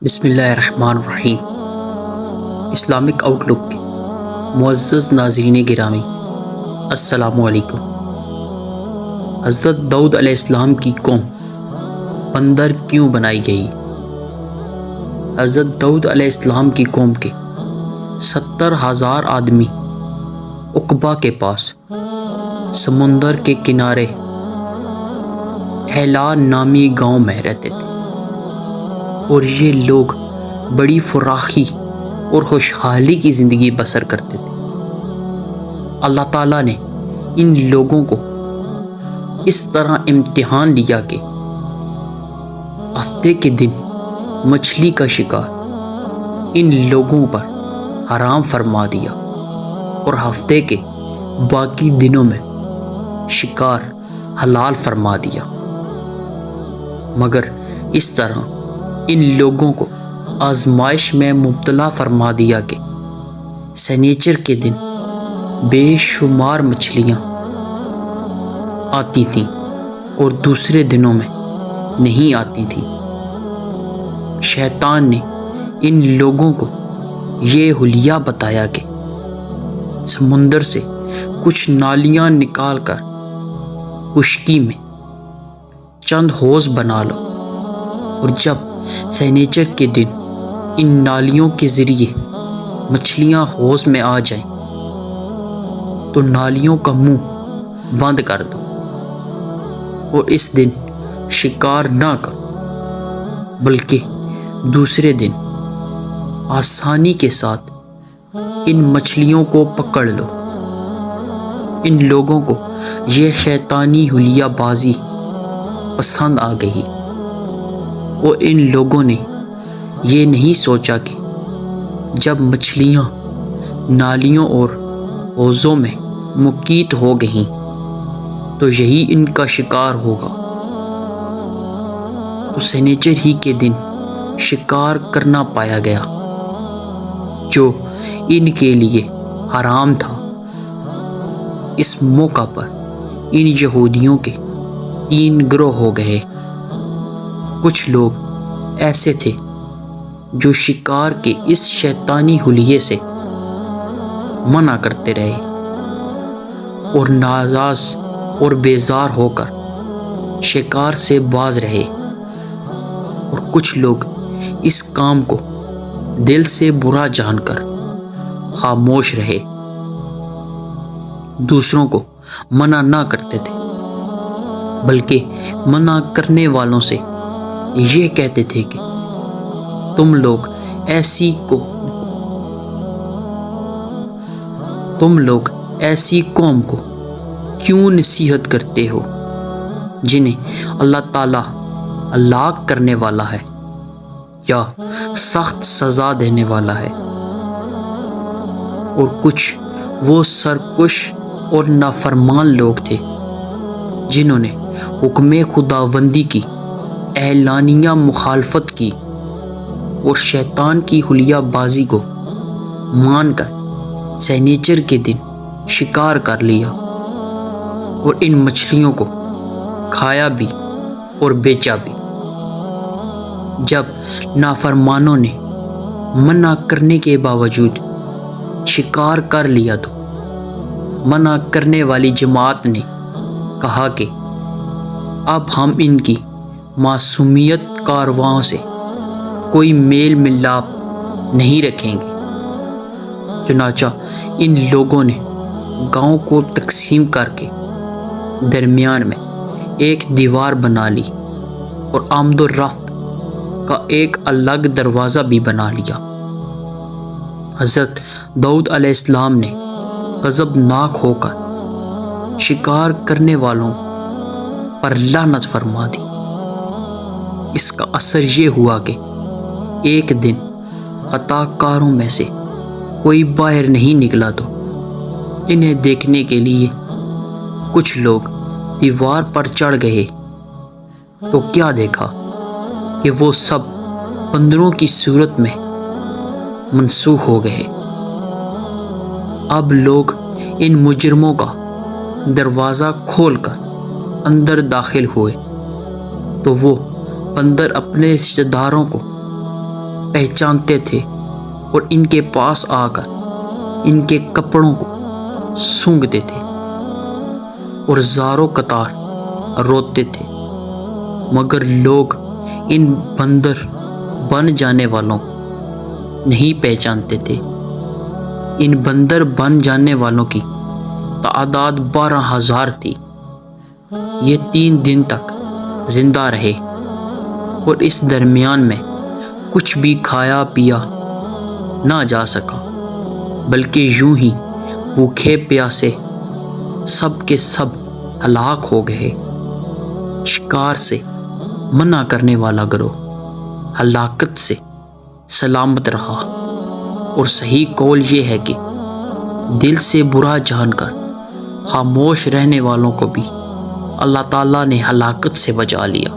بسم اللہ الرحمن الرحیم۔ اسلامک آؤٹ لک کے معزز ناظرین گرامی، السلام علیکم۔ حضرت داؤد علیہ السلام کی قوم بندر کیوں بنائی گئی؟ حضرت داؤد علیہ السلام کی قوم کے 70,000 آدمی عقبہ کے پاس سمندر کے کنارے ایلا نامی گاؤں میں رہتے تھے، اور یہ لوگ بڑی فراخی اور خوشحالی کی زندگی بسر کرتے تھے۔ اللہ تعالیٰ نے ان لوگوں کو اس طرح امتحان لیا کہ ہفتے کے دن مچھلی کا شکار ان لوگوں پر حرام فرما دیا، اور ہفتے کے باقی دنوں میں شکار حلال فرما دیا۔ مگر اس طرح ان لوگوں کو آزمائش میں مبتلا فرما دیا کہ سنیچر کے دن بے شمار مچھلیاں آتی تھیں اور دوسرے دنوں میں نہیں آتی تھیں۔ شیطان نے ان لوگوں کو یہ حلیہ بتایا کہ سمندر سے کچھ نالیاں نکال کر خشکی میں چند حوض بنا لو، اور جب سنیچر کے دن ان نالیوں کے ذریعے مچھلیاں حوض میں آ جائیں تو نالیوں کا منہ بند کر دو، اور اس دن شکار نہ کرو، بلکہ دوسرے دن آسانی کے ساتھ ان مچھلیوں کو پکڑ لو۔ ان لوگوں کو یہ شیطانی حلیہ بازی پسند آ گئی، اور ان لوگوں نے یہ نہیں سوچا کہ جب مچھلیاں نالیوں اور حوضوں میں مقید ہو گئیں تو یہی ان کا شکار ہوگا، تو سنیچر ہی کے دن شکار کرنا پایا گیا جو ان کے لیے حرام تھا۔ اس موقع پر ان یہودیوں کے 3 گروہ ہو گئے۔ کچھ لوگ ایسے تھے جو شکار کے اس شیطانی حلیے سے منع کرتے رہے اور ناراض اور بیزار ہو کر شکار سے باز رہے، اور کچھ لوگ اس کام کو دل سے برا جان کر خاموش رہے، دوسروں کو منع نہ کرتے تھے، بلکہ منع کرنے والوں سے یہ کہتے تھے کہ تم لوگ ایسی قوم کو کیوں نصیحت کرتے ہو جنہیں اللہ تعالیٰ ہلاک کرنے والا ہے یا سخت سزا دینے والا ہے؟ اور کچھ وہ سرکش اور نافرمان لوگ تھے جنہوں نے حکم خداوندی کی اعلانیہ مخالفت کی اور شیطان کی حلیہ بازی کو مان کر سنیچر کے دن شکار کر لیا، اور ان مچھلیوں کو کھایا بھی اور بیچا بھی۔ جب نافرمانوں نے منع کرنے کے باوجود شکار کر لیا تو منع کرنے والی جماعت نے کہا کہ اب ہم ان کی معصومیت کارواں سے کوئی میل ملاپ نہیں رکھیں گے۔ چنانچہ ان لوگوں نے گاؤں کو تقسیم کر کے درمیان میں ایک دیوار بنا لی اور آمد و رفت کا ایک الگ دروازہ بھی بنا لیا۔ حضرت داؤد علیہ السلام نے غضبناک ہو کر شکار کرنے والوں پر لعنت فرما دی۔ اس کا اثر یہ ہوا کہ ایک دن خطا کاروں میں سے کوئی باہر نہیں نکلا تو انہیں دیکھنے کے لیے کچھ لوگ دیوار پر چڑھ گئے، تو کیا دیکھا کہ وہ سب بندروں کی صورت میں منسوخ ہو گئے۔ اب لوگ ان مجرموں کا دروازہ کھول کر اندر داخل ہوئے تو وہ بندر اپنے رشتہ داروں کو پہچانتے تھے اور ان کے پاس آ کر ان کے کپڑوں کو سونگھتے تھے اور زاروں قطار روتے تھے، مگر لوگ ان بندر بن جانے والوں کو نہیں پہچانتے تھے۔ ان بندر بن جانے والوں کی تعداد 12,000 تھی۔ یہ 3 دن تک زندہ رہے اور اس درمیان میں کچھ بھی کھایا پیا نہ جا سکا، بلکہ یوں ہی بھوکے پیاسے سب کے سب ہلاک ہو گئے۔ شکار سے منع کرنے والا گروہ ہلاکت سے سلامت رہا، اور صحیح قول یہ ہے کہ دل سے برا جان کر خاموش رہنے والوں کو بھی اللہ تعالیٰ نے ہلاکت سے بچا لیا۔